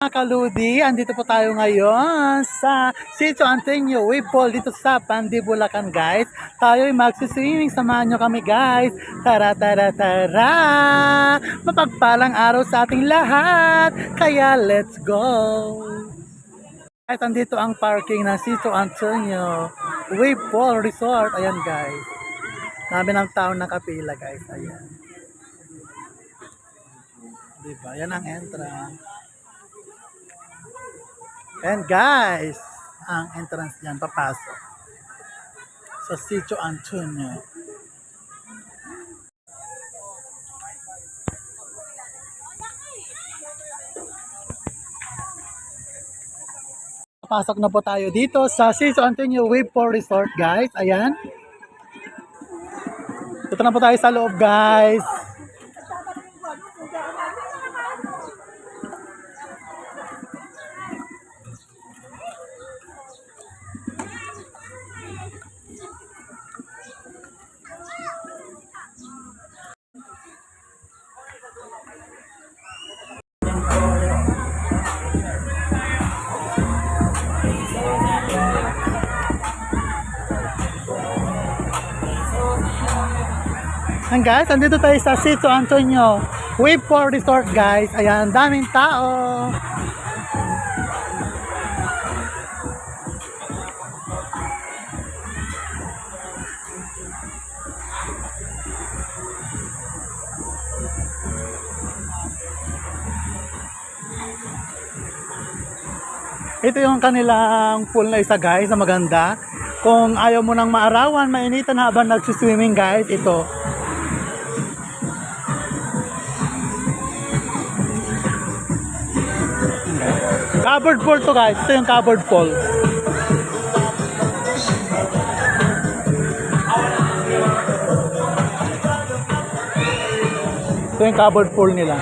Mga kaludi, andito po tayo ngayon sa Sitio Antonio Wave dito sa Pandi, Bulacan guys. Tayo'y magsiswimming, samahan nyo kami guys. Tara, tara, tara! Mapagpalang araw sa ating lahat, kaya let's go! Guys, andito ang parking ng Sitio Antonio Wave Resort. Ayan guys. Dami ng tao nakapila guys. Ayan. Diba? Yan ang entrance. And guys, ang entrance niyan papasok sa Sitio Antonio. Papasok na po tayo dito sa Sitio Antonio Wave Resort guys. Ayan. Dito na po tayo sa loob guys. And guys, andito tayo sa Sitio Antonio Wave Resort guys. Ayan, daming tao. Ito yung kanilang pool na isa guys na maganda. Kung ayaw mo nang maarawan, mainitan habang nagsiswimming guys, ito. Covered pool to guys. Ito yung covered pool. Ito yung covered pool nila.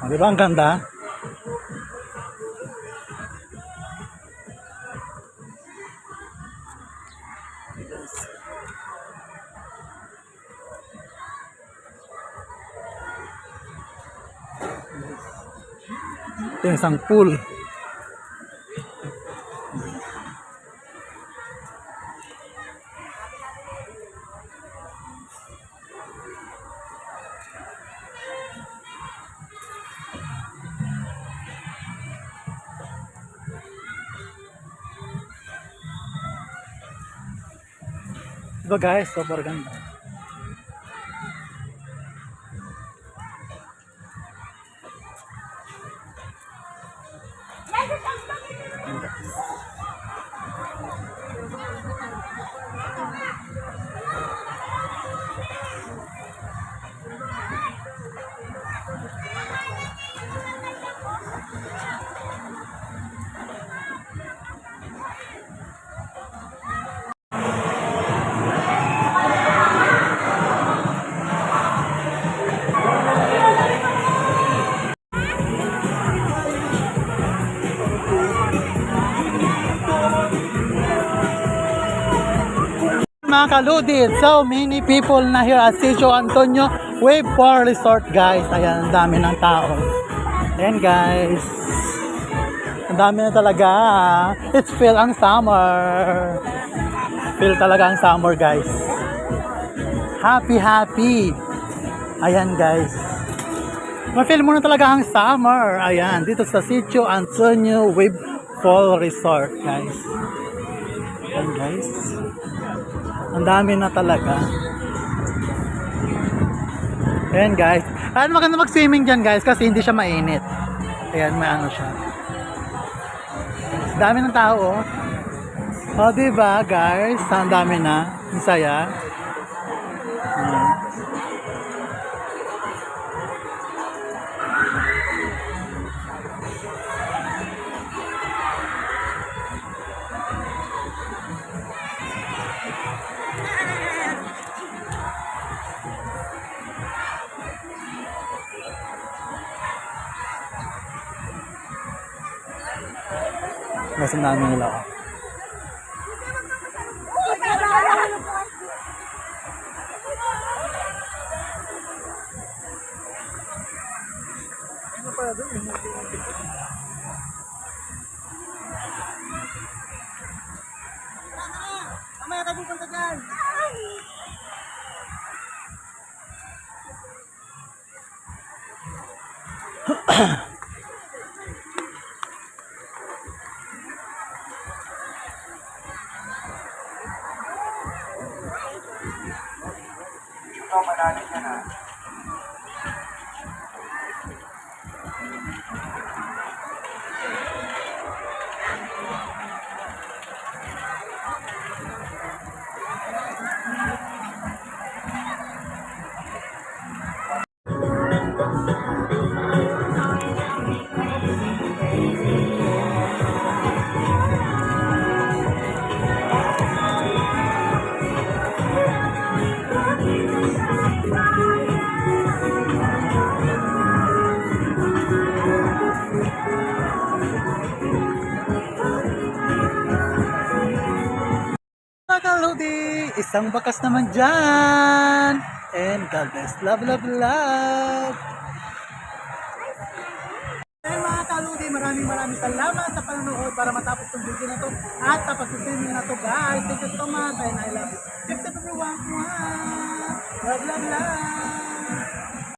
Diba ang ganda? Ito yung isang pool. Diba guys, super ganda. Mga kaludid, so many people na here at Sitio Antonio Wave Resort guys. Ayan, ang dami ng tao. Ayan guys, ang dami na talaga. It's feel ang summer. Feel talaga ang summer guys. Happy happy. Ayan guys, ma-feel mo na talaga ang summer. Ayan, dito sa Sitio Antonio Wave Resort guys. Ayan guys, ang dami na talaga. Ayan guys. Ayan, maganda mag-swimming dyan guys kasi hindi siya mainit. Ayan, may ano siya. Ang dami ng tao. O, diba guys? Ang dami na. Ang saya. Ayan. Mas namin nila. Mamaya tayo pupunta dyan. Mga kaludi, isang bakas naman dyan. And God bless. Love, love, love. And mga kaludi, maraming salamat sa panonood para matapos itong video na to at sa pagsusunod na to guys. Thank you so much and I love you. Thanks everyone. Love, love, love.